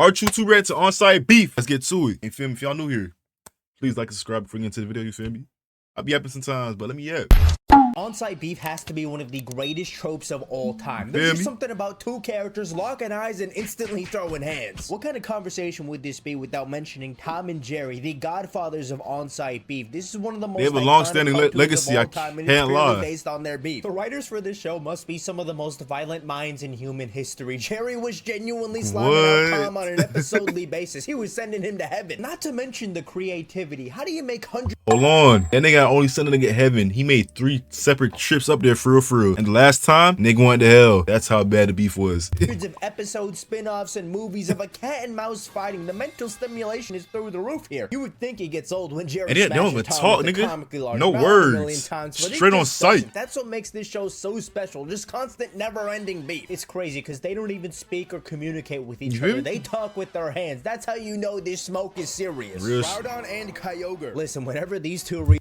Aren't you too ready to on-site beef? Let's get to it. You feel me? If y'all new here, please like and subscribe before you get into the video, you feel me? I'll be yapping sometimes, but let me yap. On-site beef has to be one of the greatest tropes of all time. There's just something about two characters locking eyes and instantly throwing hands. What kind of conversation would this be without mentioning Tom and Jerry, the godfathers of on-site beef? This is one of the most they have a long-standing legacy. I can't lie. Based on their beef. The writers for this show must be some of the most violent minds in human history. Jerry was genuinely slamming out Tom on an episodely basis. He was sending him to heaven. Not to mention the creativity. How do you make hundreds? Hold on. That nigga only sent a nigga heaven. He made 3 separate trips up there for real. And the last time, nigga went to hell. That's how bad the beef was. Hundreds of episodes, spin-offs, and movies of a cat and mouse fighting. The mental stimulation is through the roof here. You would think it gets old when Jerry and they don't even talk, nigga. No words. Straight on sight. That's what makes this show so special. Just constant, never-ending beef. It's crazy because they don't even speak or communicate with each other. They talk with their hands. That's how you know this smoke is serious. Groudon and Kyogre. Listen, whenever these two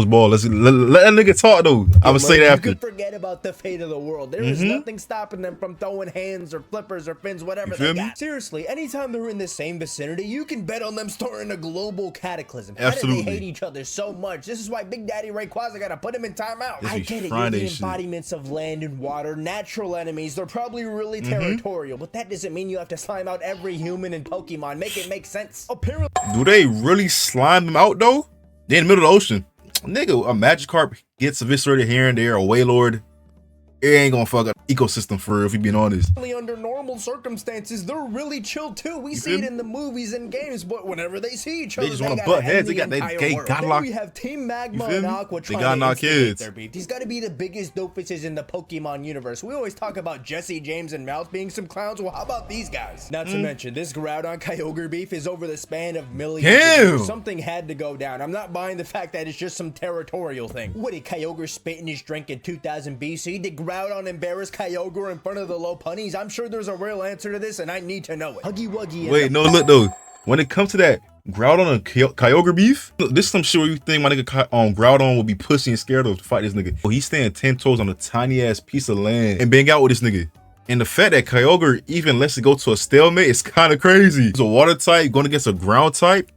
ball. Let that nigga talk though. I would say that after. You could forget about the fate of the world. There is nothing stopping them from throwing hands or flippers or fins, whatever they got. Seriously, anytime they're in the same vicinity, you can bet on them starting a global cataclysm. Absolutely. How do they hate each other so much? This is why Big Daddy Rayquaza gotta put him in timeout. I get it. You're the embodiments of land and water, natural enemies. They're probably really territorial, but that doesn't mean you have to slime out every human in Pokemon. Make it make sense. Apparently, do they really slime them out though? They're in the middle of the ocean. Nigga, a Magikarp gets eviscerated here and there, a Wailord. It ain't gonna fuck up ecosystem for real, if you being honest. Under normal circumstances, they're really chill too. We see it in the movies and games, but whenever they see each other, they just want to butt heads. They got locked. We have Team Magma and Aqua trying to knock kids. Their beef. These got to be the biggest doofuses in the Pokemon universe. We always talk about Jesse, James, and Mouth being some clowns. Well, how about these guys? Not to mention, this Groudon Kyogre beef is over the span of millions of years. Something had to go down. I'm not buying the fact that it's just some territorial thing. What did Kyogre spit in his drink in 2000 BC? Did Groudon embarrass Kyogre in front of the Lopunnies? I'm sure there's a real answer to this, and I need to know it. Huggy Wuggy. Wait, no, look though. When it comes to that Groudon and Kyogre beef, look, this is some shit where you think my nigga Groudon will be pussy and scared of to fight this nigga. Well, he's standing 10 toes on a tiny ass piece of land and bang out with this nigga. And the fact that Kyogre even lets it go to a stalemate is kind of crazy. It's a water type going against a ground type.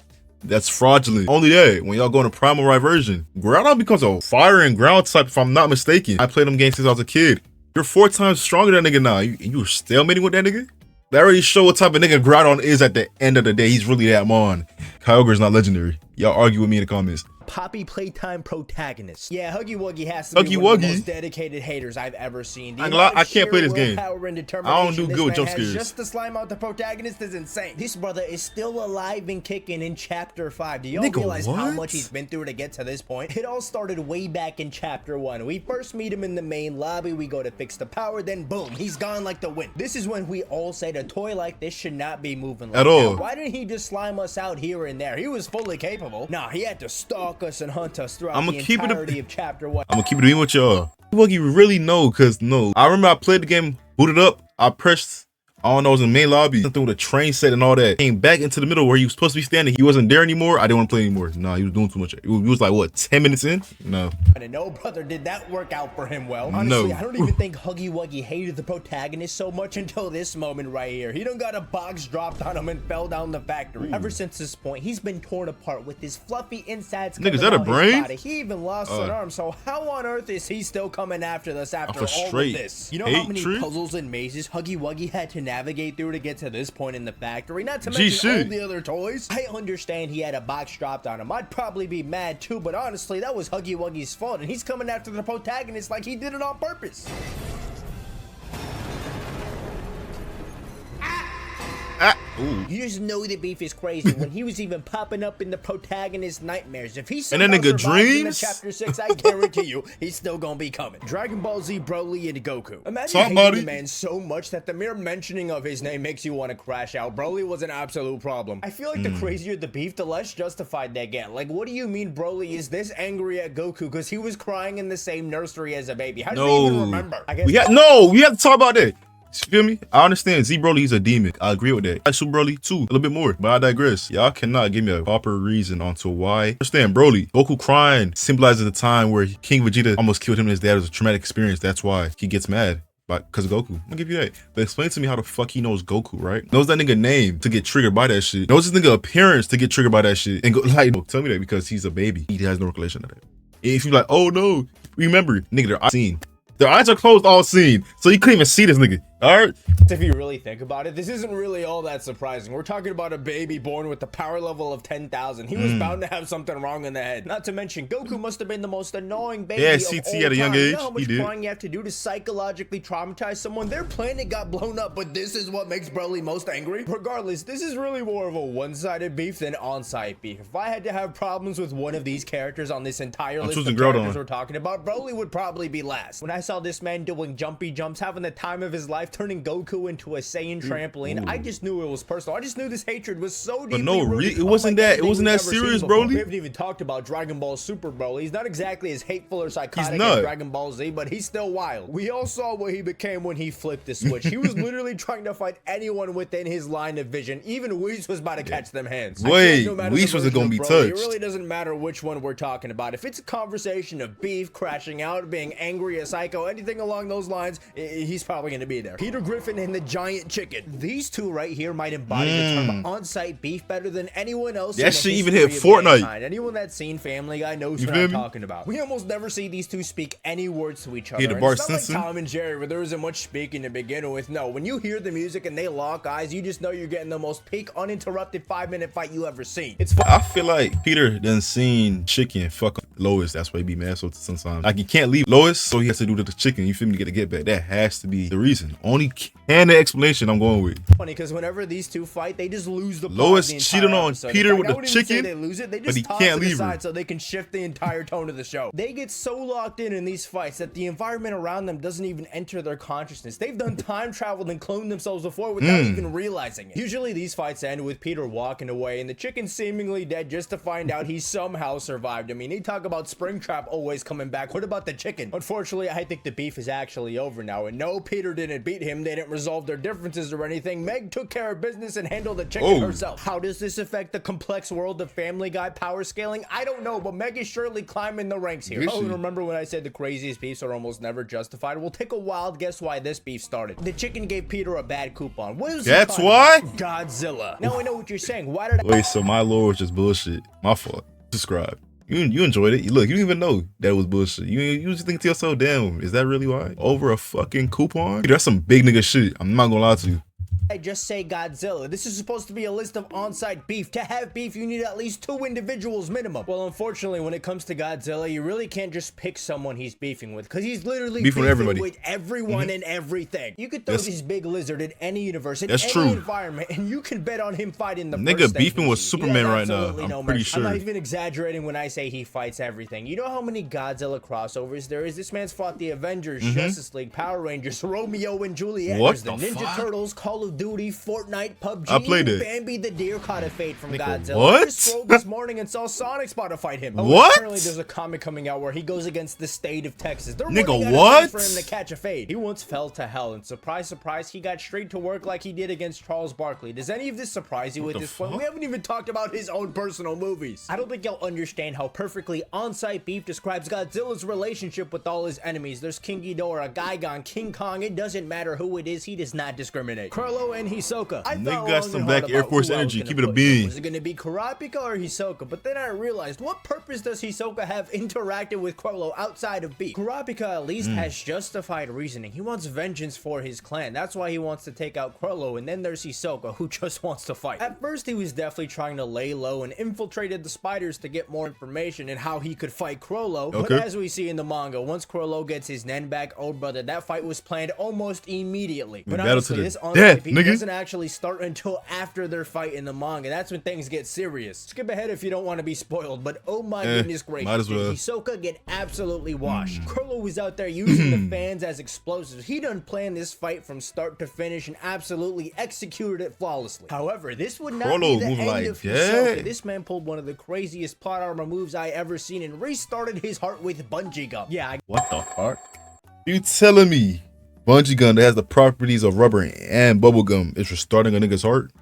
That's fraudulent. Only that when y'all go into primal version, Groudon becomes a fire and ground type if I'm not mistaken. I played them games since I was a kid. You're 4 times stronger than that nigga now. You were stalemating with that nigga? That already show what type of nigga Groudon is at the end of the day. He's really that mon. Kyogre's not legendary. Y'all argue with me in the comments. Poppy Playtime protagonist. Yeah, Huggy Wuggy has to be one of the most dedicated haters I've ever seen. I can't play this game. I don't do good with jump scares. Just to slime out the protagonist is insane. This brother is still alive and kicking in Chapter 5. Do y'all realize how much he's been through to get to this point? It all started way back in Chapter 1. We first meet him in the main lobby. We go to fix the power, then boom, he's gone like the wind. This is when we all said a toy like this should not be moving like at all. Why didn't he just slime us out here and there? He was fully capable. Nah, he had to stalk us and hunt us throughout the entirety of Chapter 1. I'm gonna keep it in with y'all. Wuggy really know, cause no. I remember I played the game, booted up, I pressed, I don't know, it was in the main lobby, something with a train set and all that. Came back into the middle where he was supposed to be standing. He wasn't there anymore. I didn't want to play anymore. Nah, he was doing too much. He was like, what, 10 minutes in? No. And no, brother, did that work out for him well? Honestly, I don't even think Huggy Wuggy hated the protagonist so much until this moment right here. He done got a box dropped on him and fell down the factory. Ever since this point, he's been torn apart with his fluffy insides. Nigga, is that a brain? He even lost an arm, so how on earth is he still coming after us after all of this? You know how many puzzles and mazes Huggy Wuggy had to navigate through to get to this point in the factory? Not to mention all the other toys. I understand he had a box dropped on him. I'd probably be mad too, but honestly, that was Huggy Wuggy's fault, and he's coming after the protagonist like he did it on purpose. You just know the beef is crazy when he was even popping up in the protagonist's nightmares. If he's and that nigga dreams, Chapter 6, I guarantee you he's still gonna be coming. Dragon Ball Z, Broly, and Goku. Imagine hating the man so much that the mere mentioning of his name makes you want to crash out. Broly was an absolute problem. I feel like the crazier the beef, the less justified they get. Like, what do you mean Broly is this angry at Goku because he was crying in the same nursery as a baby? How do you even remember? We have to talk about that. You feel me? I understand Z Broly, he's a demon. I agree with that. I Super Broly too, a little bit more, but I digress. Y'all cannot give me a proper reason onto why. I understand Broly. Goku crying symbolizes the time where King Vegeta almost killed him and his dad. It was a traumatic experience. That's why he gets mad. Cause of Goku. I'm gonna give you that. But explain to me how the fuck he knows Goku, right? Knows that nigga name to get triggered by that shit. Knows his nigga appearance to get triggered by that shit. And go like, tell me that because he's a baby. He has no recollection of that. If you like, oh no, remember, nigga, their eyes seen. Their eyes are closed, all seen. So you couldn't even see this nigga. All right. If you really think about it, this isn't really all that surprising. We're talking about a baby born with the power level of 10,000. He was bound to have something wrong in the head. Not to mention, Goku must have been the most annoying baby of all CT at a young time. age. You know how much crying you have to do to psychologically traumatize someone? Their planet got blown up, but this is what makes Broly most angry? Regardless, this is really more of a one-sided beef than on-site beef. If I had to have problems with one of these characters on this entire list of characters we're talking about, Broly would probably be last. When I saw this man doing jumpy jumps, having the time of his life, turning Goku into a Saiyan trampoline, I just knew it was personal. I just knew this hatred was so deeply rooted. It wasn't that serious, Broly. We haven't even talked about Dragon Ball Super Broly. He's not exactly as hateful or psychotic as Dragon Ball Z, but he's still wild. We all saw what he became when he flipped the switch. He was literally trying to fight anyone within his line of vision. Even Whis was about to catch them hands. Wait, Whis wasn't gonna be touched. It really doesn't matter which one we're talking about. If it's a conversation of beef, crashing out, being angry, a psycho, anything along those lines, he's probably gonna be there. Peter Griffin and the giant chicken. These two right here might embody the term on-site beef better than anyone else. That shit even hit Fortnite. Anyone that's seen Family Guy knows what I'm talking about. We almost never see these two speak any words to each other. It's not like Tom and Jerry where there isn't much speaking to begin with. No, when you hear the music and they lock eyes, you just know you're getting the most peak, uninterrupted 5-minute fight you ever seen. I feel like Peter done seen chicken fuck Lois. That's why he be mad so sometimes. Like he can't leave Lois, so he has to do the chicken. You feel me? To get a get back. That has to be the reason. Only can the explanation I'm going with. Funny because whenever these two fight, they just lose the Lois cheated on Peter with the chicken, they lose it. They just toss it aside so they can shift the entire tone of the show. They get so locked in these fights that the environment around them doesn't even enter their consciousness. They've done time travel and cloned themselves before without even realizing it. Usually these fights end with Peter walking away and the chicken seemingly dead just to find out he somehow survived. I mean, they talk about Springtrap always coming back. What about the chicken? Unfortunately, I think the beef is actually over now. And no, Peter didn't beat him. They didn't resolve their differences or anything. Meg took care of business and handled the chicken herself. How does this affect the complex world of Family Guy power scaling? I don't know, but Meg is surely climbing the ranks here. Oh, remember when I said the craziest beefs are almost never justified? We'll take a wild guess why this beef started. The chicken gave Peter a bad coupon. What is That's why? Godzilla. Now I know what you're saying. Why did I wait, so my lore was just bullshit. My fault. Subscribe. You enjoyed it. Look, you didn't even know that was bullshit. You just think to yourself, damn, is that really why? Over a fucking coupon? That's some big nigga shit. I'm not gonna lie to you. I just say Godzilla? This is supposed to be a list of on-site beef. To have beef, you need at least 2 individuals minimum. Well, unfortunately, when it comes to Godzilla, you really can't just pick someone he's beefing with, because he's literally beefing with everyone and everything. You could throw this big lizard in any universe, in any environment, and you can bet on him fighting the nigga beefing with Superman right now. I'm pretty sure. I'm not even exaggerating when I say he fights everything. You know how many Godzilla crossovers there is? This man's fought the Avengers, Justice League, Power Rangers, Romeo and Juliet, the Ninja Turtles, Call of Duty, Fortnite, PUBG. I played it. Bambi the deer caught a fate from Godzilla. What? I just scrolled this morning and saw Sonic spot to fight him. What? Apparently there's a comic coming out where he goes against the state of Texas. They're nigga, what? For him to catch a fade. He once fell to hell, and surprise, surprise, he got straight to work like he did against Charles Barkley. Does any of this surprise you at this point? We haven't even talked about his own personal movies. I don't think you'll understand how perfectly on-site beef describes Godzilla's relationship with all his enemies. There's King Ghidorah, Gigan, King Kong. It doesn't matter who it is. He does not discriminate. Krollo and Hisoka. Nigga got some back Air Force energy. Keep it a bean. Was it going to be Kurapika or Hisoka? But then I realized, what purpose does Hisoka have interacted with Krollo outside of beef? Kurapika at least has justified reasoning. He wants vengeance for his clan. That's why he wants to take out Krollo. And then there's Hisoka, who just wants to fight. At first, he was definitely trying to lay low and infiltrated the spiders to get more information and how he could fight Krollo. But as we see in the manga, once Krollo gets his Nen back, oh brother, that fight was planned almost immediately. But honestly, this on-site beef doesn't actually start until after their fight in the manga. That's when things get serious. Skip ahead if you don't want to be spoiled, but oh my goodness gracious, did Hisoka get absolutely washed. Krollo was out there using the fans as explosives. He done planned this fight from start to finish and absolutely executed it flawlessly. However, this would not be the end of Hisoka. This man pulled one of the craziest plot armor moves I ever seen and restarted his heart with bungee gum. Yeah, what the fuck? You telling me bungee gum that has the properties of rubber and bubble gum is restarting a nigga's heart?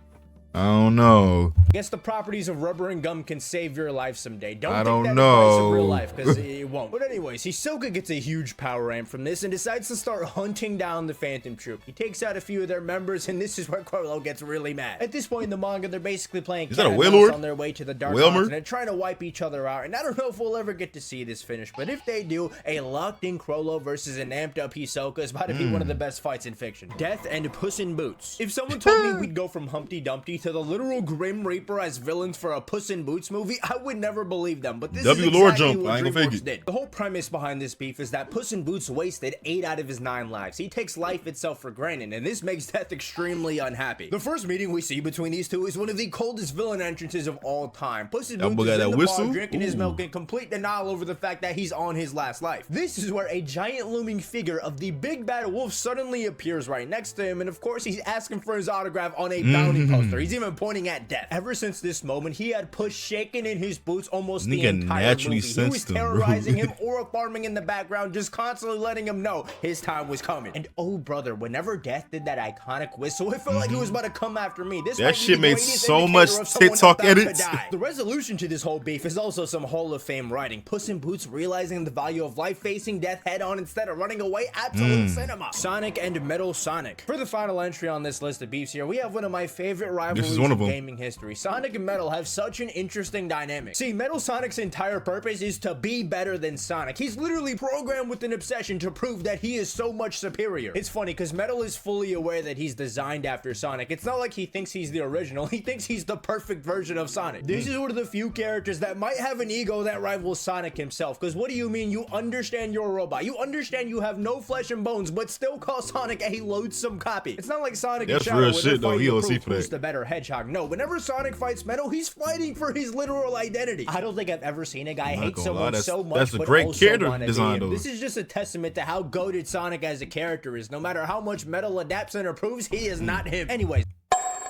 I don't know. Guess the properties of rubber and gum can save your life someday. Don't I take don't that know. advice in real life, because it won't. But anyways, Hisoka gets a huge power amp from this and decides to start hunting down the Phantom Troop. He takes out a few of their members, and this is where Chrollo gets really mad. At this point in the manga, they're basically playing cat and mouse on their way to the Dark Continent, trying to wipe each other out. And I don't know if we'll ever get to see this finish, but if they do, a locked-in Chrollo versus an amped-up Hisoka is about to be one of the best fights in fiction. Death and Puss in Boots. If someone told me we'd go from Humpty Dumpty to the literal Grim Reaper as villains for a Puss in Boots movie, I would never believe them, but this is exactly what DreamWorks did. The whole premise behind this beef is that Puss in Boots wasted 8 out of his 9 lives. He takes life itself for granted, and this makes Death extremely unhappy. The first meeting we see between these two is one of the coldest villain entrances of all time. Puss in Boots is in the bar drinking his milk in complete denial over the fact that he's on his last life. This is where a giant looming figure of the big bad wolf suddenly appears right next to him, and of course he's asking for his autograph on a bounty poster. He's even pointing at Death. Ever since this moment, he had Puss shaking in his boots almost the entire movie. He was terrorizing him or farming in the background, just constantly letting him know his time was coming. And oh brother, whenever Death did that iconic whistle, it felt like he was about to come after me. That shit made so much TikTok edits. The resolution to this whole beef is also some Hall of Fame writing. Puss in Boots realizing the value of life, facing death head on instead of running away. Absolute cinema. Sonic and Metal Sonic. For the final entry on this list of beefs here, we have one of my favorite rivalries in gaming history. Sonic and Metal have such an interesting dynamic. See, Metal Sonic's entire purpose is to be better than Sonic. He's literally programmed with an obsession to prove that he is so much superior. It's funny because Metal is fully aware that he's designed after Sonic. It's not like he thinks he's the original. He thinks he's the perfect version of Sonic. This is one of the few characters that might have an ego that rivals Sonic himself. Because what do you mean you understand you're a robot? You understand you have no flesh and bones, but still call Sonic a loathsome copy. It's not like Sonic and Shadow where they're fighting to prove who's the better hedgehog. No, whenever Sonic fights Metal, he's fighting for his literal identity. I don't think I've ever seen a guy hate someone so much, that's a great character design though. This is just a testament to how goated Sonic as a character is. No matter how much Metal adapts and improves, he is not him. Anyways.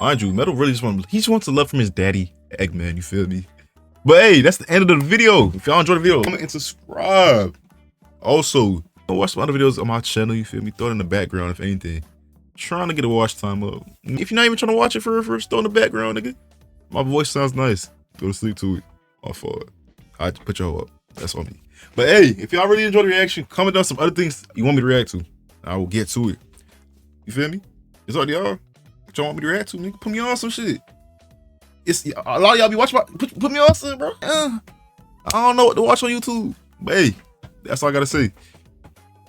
Mind you, Metal really just wants love from his daddy, Eggman, you feel me? But hey, that's the end of the video. If y'all enjoyed the video, comment and subscribe. Also, watch some other videos on my channel, you feel me? Throw it in the background if anything. Trying to get a watch time up. If you're not even trying to watch it for throw in the background, nigga. My voice sounds nice. Go to sleep to it. My fault. I put y'all up. That's on me. But hey, if y'all really enjoyed the reaction, comment down some other things you want me to react to. I will get to it. You feel me? It's all y'all. What y'all want me to react to, nigga? Put me on some shit. It's a lot of y'all be watching. Put me on some, bro. I don't know what to watch on YouTube. But hey, that's all I gotta say.